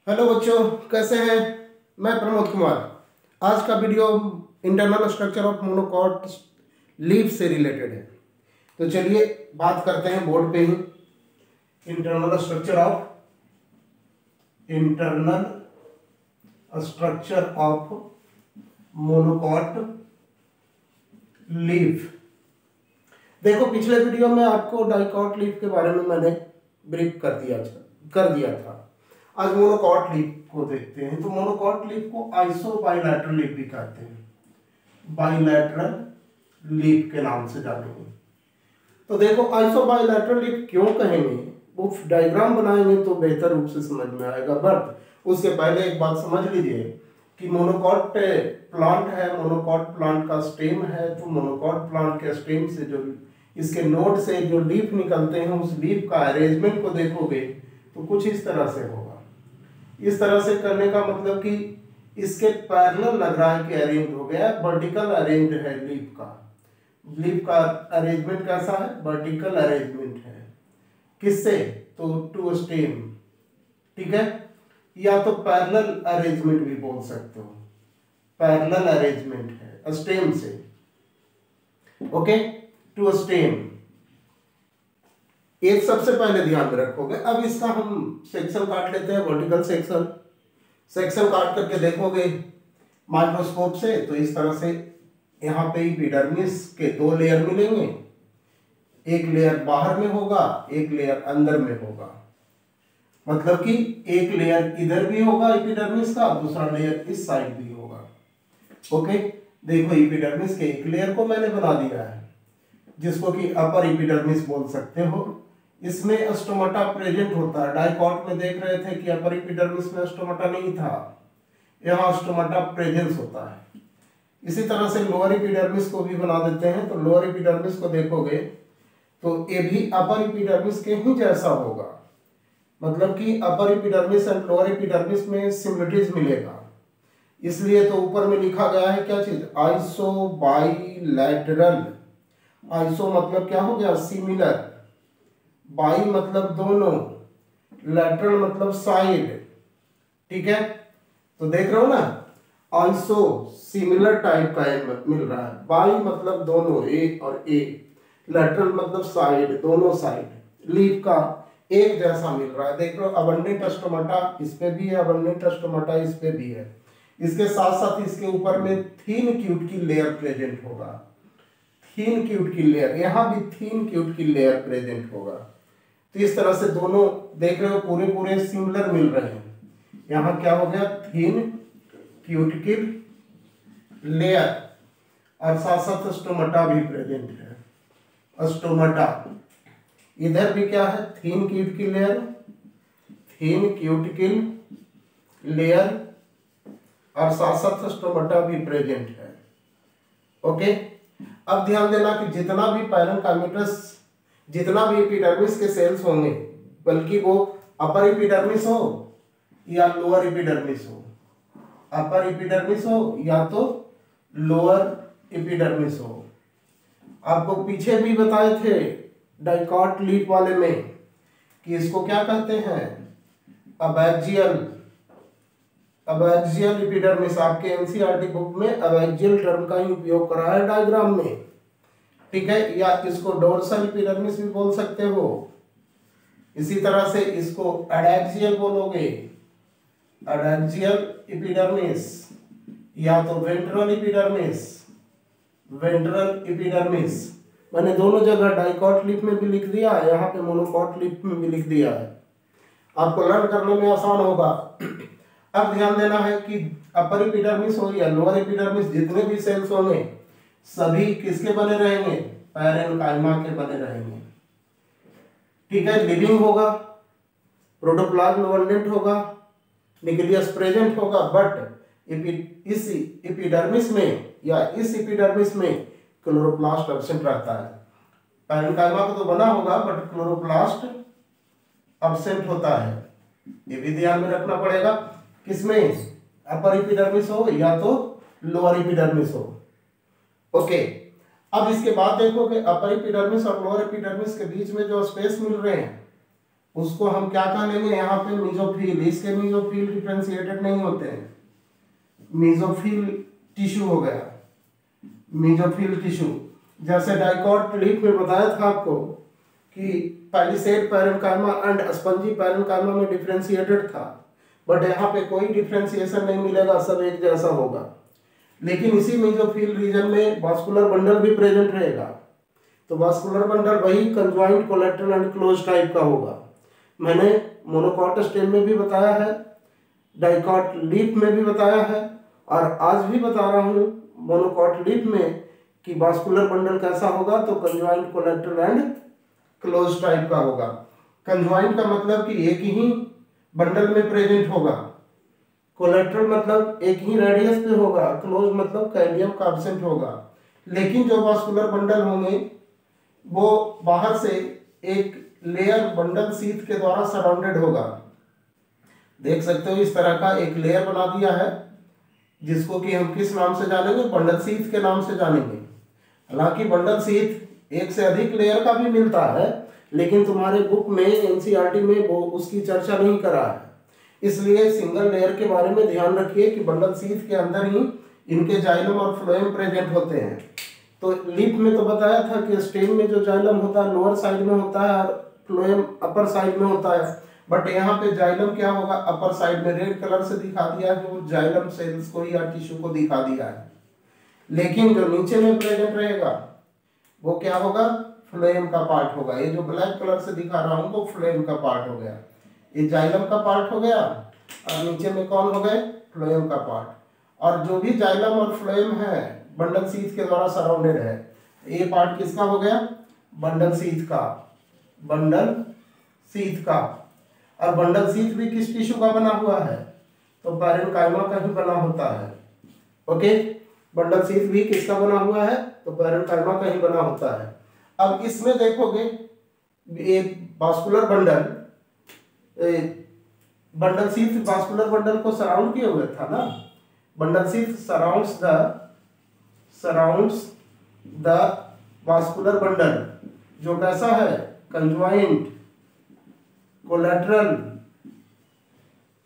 Hello बच्चों, कैसे हैं। मैं प्रमोद कुमार। आज का video internal structure of monocot leaf से रिलेटेड है। तो चलिए बात करते हैं बोर्ड पे ही। Internal structure of monocot leaf. देखो, पिछले वीडियो में आपको डाइकॉट लीफ के बारे में मैंने ब्रीफ कर दिया था। आज मोनोकॉट लीफ को देखते हैं। तो मोनोकॉट लीफ को आइसो बाइलैटरल लीफ भी कहते हैं, बाइलैटरल लीफ के नाम से जानेंगे। तो देखो, आइसो बाइलैटरल लीफ क्यों कहेंगे, वो डायग्राम बनाएंगे तो बेहतर रूप से समझ में आएगा। बट उसके पहले एक बात समझ लीजिए कि मोनोकॉट प्लांट है, मोनोकॉट प्लांट का स्टेम है। तो मोनोकॉट प्लांट के स्टेम से जो इसके नोड से जो लीफ निकलते हैं, उस लीफ का अरेंजमेंट को देखोगे तो कुछ इस तरह से होगा। इस तरह से करने का मतलब कि इसके पैरेलल लग रहा है कि अरेंज हो गया, वर्टिकल अरेंज है लीफ का अरेंजमेंट कैसा है, वर्टिकल अरेंजमेंट है। किससे? तो टू स्टेम, ठीक है। या तो पैरेलल अरेंजमेंट भी बोल सकते हो, पैरेलल अरेंजमेंट है स्टेम से, ओके, टू स्टेम। एक सबसे पहले ध्यान में रखोगे। अब इसका हम सेक्शन काट लेते हैं, वर्टिकल सेक्शन काट करके देखोगे माइक्रोस्कोप से तो इस तरह से यहाँ पे एपिडर्मिस के दो लेयर मिलेंगे। एक लेयर बाहर में होगा, एक लेयर अंदर में होगा। मतलब कि एक लेयर इधर भी होगा एपिडर्मिस का, दूसरा लेयर इस साइड भी होगा। ओके, देखो एपिडर्मिस के एक लेयर को मैंने बना दिया है, जिसको कि अपर एपिडर्मिस बोल सकते हो। इसमें स्टोमाटा प्रेजेंट होता है। डाइकॉट में देख रहे थे कि अपर एपिडर्मिस में स्टोमाटा नहीं था, यहाँ स्टोमाटा प्रेजेंस होता है। इसी तरह से लोअर एपिडर्मिस को भी बना देते हैं। तो लोअर एपिडर्मिस को देखोगे तो ये भी अपर एपिडर्मिस के ही जैसा होगा। मतलब कि upper epidermis and lower epidermis में सिमिलरिटीज मिलेगा। इसलिए तो ऊपर में लिखा गया है क्या चीज, आइसो बाइलैटरल। आइसो मतलब क्या हो गया, सिमिलर। बाई मतलब दोनों, लैटरल मतलब साइड, ठीक है। तो देख रहे हो ना, आइसो सिमिलर टाइप का मिल रहा है। बाई मतलब दोनों, ए और ए। लैटरल मतलब साइड, दोनों साइड लीफ का एक जैसा मिल रहा है। देख लो, अबंडेंट स्टोमाटा इस पे भी है, अबंडेंट स्टोमाटा इस पे भी है। इसके साथ साथ इसके ऊपर में थीन क्यूट की लेयर प्रेजेंट होगा, थीन क्यूट की लेयर, यहाँ भी थीन क्यूट की लेयर प्रेजेंट होगा। तो इस तरह से दोनों देख रहे हो पूरे पूरे सिमिलर मिल रहे हैं। यहाँ क्या हो गया, थीन क्यूटिकल लेयर, और साथ साथ स्टोमाटा भी प्रेजेंट है। स्टोमाटा इधर भी क्या है, थीन क्यूटिकल लेयर, थीन क्यूटिकल लेयर, और साथ साथ स्टोमाटा भी प्रेजेंट है। ओके, अब ध्यान देना कि जितना भी पैरेन्काइमेटस, जितना भी एपिडर्मिस के सेल्स होंगे, बल्कि वो अपर एपिडर्मिस हो या लोअर एपिडर्मिस हो, अपर एपिडर्मिस हो या तो लोअर एपिडर्मिस हो। आपको पीछे भी बताए थे डाइकॉट लीफ वाले में कि इसको क्या कहते हैं, अबैक्सियल एपिडर्मिस। आपके एनसीईआरटी बुक में अबैक्सियल टर्म का ही उपयोग करा है डायग्राम में, ठीक है। या इसको डोर्सल एपिडर्मिस भी बोल सकते हो। इसी तरह से इसको अडैक्सियल बोलोगे, अडैक्सियल एपिडर्मिस, या तो वेंट्रल एपिडर्मिस, वेंट्रल एपिडर्मिस। मैंने दोनों जगह डाइकॉट लीफ में भी लिख दिया है, यहाँ पे मोनोकॉट लीफ में भी लिख दिया है, आपको लर्न करने में आसान होगा। अब ध्यान देना है कि अपर एपिडर्मिस हो या लोअर एपिडर्मिस, जितने भी सेल्स होंगे सभी किसके बने रहेंगे, पैरेन्काइमा के बने रहेंगे, ठीक है। लिविंग होगा, प्रोटोप्लाज्म अबंडेंट होगा, न्यूक्लियस प्रेजेंट होगा। बट इस एपिडर्मिस में या इस एपिडर्मिस में क्लोरोप्लास्ट एब्सेंट रहता है। पैरेन्काइमा को तो बना होगा बट क्लोरोप्लास्ट एब्सेंट होता है। ये भी ध्यान में रखना पड़ेगा, किसमें, अपर एपिडर्मिस हो या तो लोअर एपिडर्मिस हो। ओके, अब इसके बाद देखो कि अपर एपिडर्मिस और लोअर एपिडर्मिस के बीच में जो स्पेस मिल रहे हैं उसको हम क्या कह लेंगे यहाँ पे मीजोफिल। इसके मीजोफिल डिफरेंशिएटेड नहीं होते हैं, मीजोफिल टिश्यू हो गया, मीजोफिल टिश्यू। जैसे डाइकॉट लीफ में बताया था आपको कि palisade parenchyma and spongy parenchyma में डिफरेंशिएटेड था, बट यहाँ पे कोई डिफरेंशिएशन नहीं मिलेगा, सब एक जैसा होगा। लेकिन इसी मीजोफिल रीजन में वास्कुलर बंडल भी प्रेजेंट रहेगा। तो वास्कुलर बंडल वही conjoint, collateral and close type का होगा। मैंने मोनोकॉट स्टेम में भी बताया है, डाइकॉट लीफ में भी बताया है, और आज भी बता रहा हूँ मोनोकॉट लीफ में कि वास्कुलर बंडल कैसा होगा, तो conjoint, collateral and close type का होगा। कंजॉइंट का मतलब कि एक ही बंडल में प्रेजेंट होगा, कोलेटरल मतलब एक ही रेडियस पे होगा, क्लोज मतलब कैंडियम का एब्सेंट होगा। लेकिन जो वास्कुलर बंडल होंगे वो बाहर से एक लेयर बंडल शीथ के द्वारा सराउंडेड होगा। देख सकते हो इस तरह का एक लेयर बना दिया है, जिसको कि हम किस नाम से जानेंगे, बंडल शीथ के नाम से जानेंगे। हालांकि बंडल शीथ एक से अधिक लेयर का भी मिलता है, लेकिन तुम्हारे बुक में एनसीईआरटी में वो उसकी चर्चा नहीं करा है, इसलिए सिंगल लेयर के बारे में ध्यान रखिए कि बंडल शीथ के अंदर ही इनके जाइलम और फ्लोएम प्रेजेंट होते हैं। तो लीफ में तो बताया था कि स्टेम में जो जाइलम होता है लोअर साइड में होता है और फ्लोएम अपर साइड में होता है, बट यहाँ पे जाइलम क्या होगा, अपर साइड में रेड कलर से दिखा दिया है, वो जाइलम सेल्स को या टिश्यू को दिखा दिया है। लेकिन जो नीचे में प्रेजेंट रहेगा वो क्या होगा, फ्लोएम का पार्ट होगा। ये जो ब्लैक कलर से दिखा रहा हूँ वो फ्लोएम का पार्ट हो गया, ये जाइलम का पार्ट हो गया, और नीचे में कौन हो गए, फ्लोएम का पार्ट। और जो भी जाइलम और फ्लोएम है बंडल शीथ के द्वारा सराउंडेड है, ये पार्ट किसका हो गया, बंडल शीथ का, बंडल शीथ का। और बंडल शीथ भी किस टिश्यू का बना हुआ है, तो पैरेन्काइमा का ही बना होता है। ओके, बंडल शीथ भी किसका बना हुआ है, तो पैरेन्काइमा का ही बना होता है। अब इसमें देखोगे ये vascular bundle, bundle sheath vascular bundle को सराउंड किए हुए था ना, bundle sheath surrounds the vascular bundle, जो कैसा है, conjoint, collateral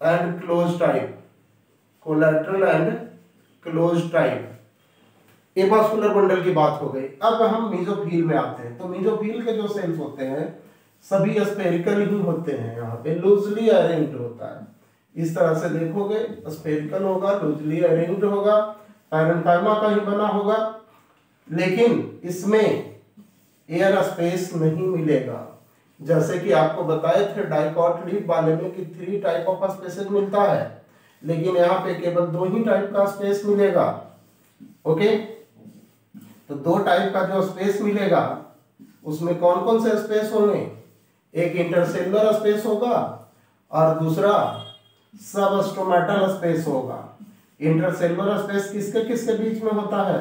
and close type, collateral and close type. ये वास्कुलर बंडल की बात हो गई। अब हम मीजोफिल में आते हैं। तो मीजोफिल के जो सेल्स होते हैं सभी स्फेरिकल ही होते हैं, यहाँ पे लूजली अरेंज्ड होता है। इस तरह से देखोगे स्फेरिकल होगा, लूजली अरेंज्ड होगा, पैरेन्काइमा का ही बना होगा, लेकिन इसमें एयर स्पेस नहीं मिलेगा। जैसे कि आपको बताए थे डाइकॉट लीफ वाले में कि 3 टाइप ऑफ स्पेसेस मिलता है, लेकिन यहाँ पे केवल 2 ही टाइप का स्पेस मिलेगा। ओके, तो 2 टाइप का जो स्पेस मिलेगा उसमें कौन कौन से स्पेस होंगे, एक इंटरसेलुलर स्पेस होगा और दूसरा सबस्टोमेटल स्पेस होगा। इंटरसेलुलर स्पेस किसके किसके बीच में होता है,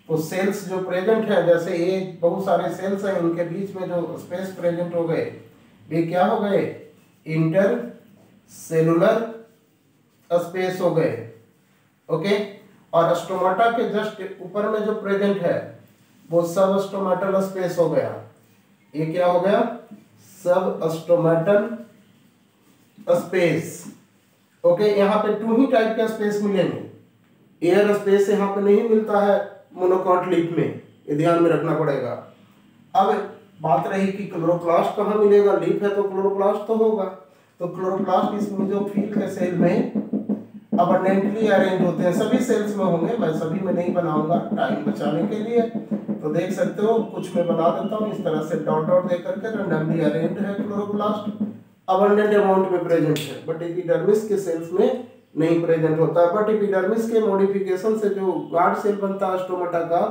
तो सेल्स जो प्रेजेंट है, जैसे ये बहुत सारे सेल्स हैं, उनके बीच में जो स्पेस प्रेजेंट हो गए वे क्या हो गए, इंटरसेलुलर स्पेस हो गए। ओके, और स्टोमाटा के जस्ट ऊपर में जो प्रेजेंट है वो सब स्टोमेटल स्पेस हो गया। ये क्या हो गया, सब स्टोमेटल स्पेस। ओके, यहाँ पे 2 ही टाइप के स्पेस मिलेंगे, एयर स्पेस यहाँ पे नहीं मिलता है मोनोकॉट लीफ में, ये ध्यान में रखना पड़ेगा। अब बात रही कि क्लोरोप्लास्ट कहाँ मिलेगा, लीफ है तो क्लोरोप्लास्ट तो होगा, तो क्लोरोप्लास्ट इस मीजोफिल के सेल में अबंडेंटली अरेंज होते हैं, सभी सेल्स में होंगे, मैं सभी में नहीं बनाऊंगा टाइम बचाने के लिए। तो देख सकते हो कुछ में बना देता हूँ इस तरह से डॉट डॉट दे करके, रैंडमली अरेंज्ड है क्लोरोप्लास्ट, अबंडेंट अमाउंट में प्रेजेंट है, बट एपिडर्मिस के सेल्स में नहीं प्रेजेंट होता है। बट एपिडर्मिस के मॉडिफिकेशन से जो गार्ड सेल बनता है स्टोमेटा का,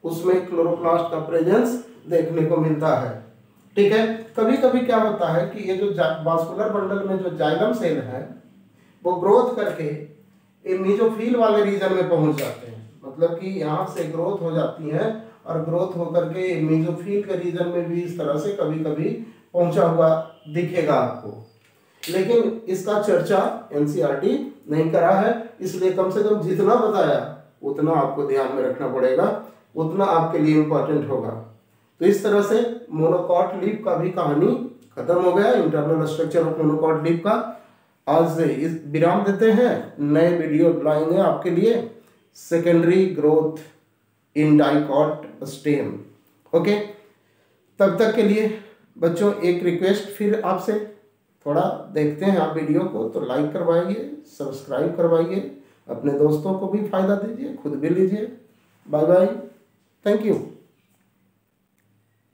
उसमें क्लोरोप्लास्ट का प्रेजेंस देखने को मिलता है। ठीक है, कभी कभी क्या होता है कि ये जो वास्कुलर बंडल में जो जाइलम सेल है वो ग्रोथ करके ये मीजोफिल वाले रीजन में पहुंच जाते हैं, मतलब कि यहाँ से ग्रोथ हो जाती है और ग्रोथ होकर के मीजोफिल के रीजन में भी इस तरह से कभी कभी पहुंचा हुआ दिखेगा आपको, लेकिन इसका चर्चा एनसीईआरटी नहीं करा है, इसलिए कम से कम जितना बताया उतना आपको ध्यान में रखना पड़ेगा, उतना आपके लिए इम्पोर्टेंट होगा। तो इस तरह से मोनोकॉट लीफ का भी कहानी खत्म हो गया internal structure of monocot leaf का। आज इस विराम देते हैं, नए वीडियो लाएंगे आपके लिए secondary growth in dicot stem. Okay, तब तक के लिए बच्चों एक रिक्वेस्ट फिर आपसे, थोड़ा देखते हैं आप वीडियो को तो लाइक करवाइए, सब्सक्राइब करवाइए, अपने दोस्तों को भी फायदा दीजिए, खुद भी लीजिए। Bye bye, thank you.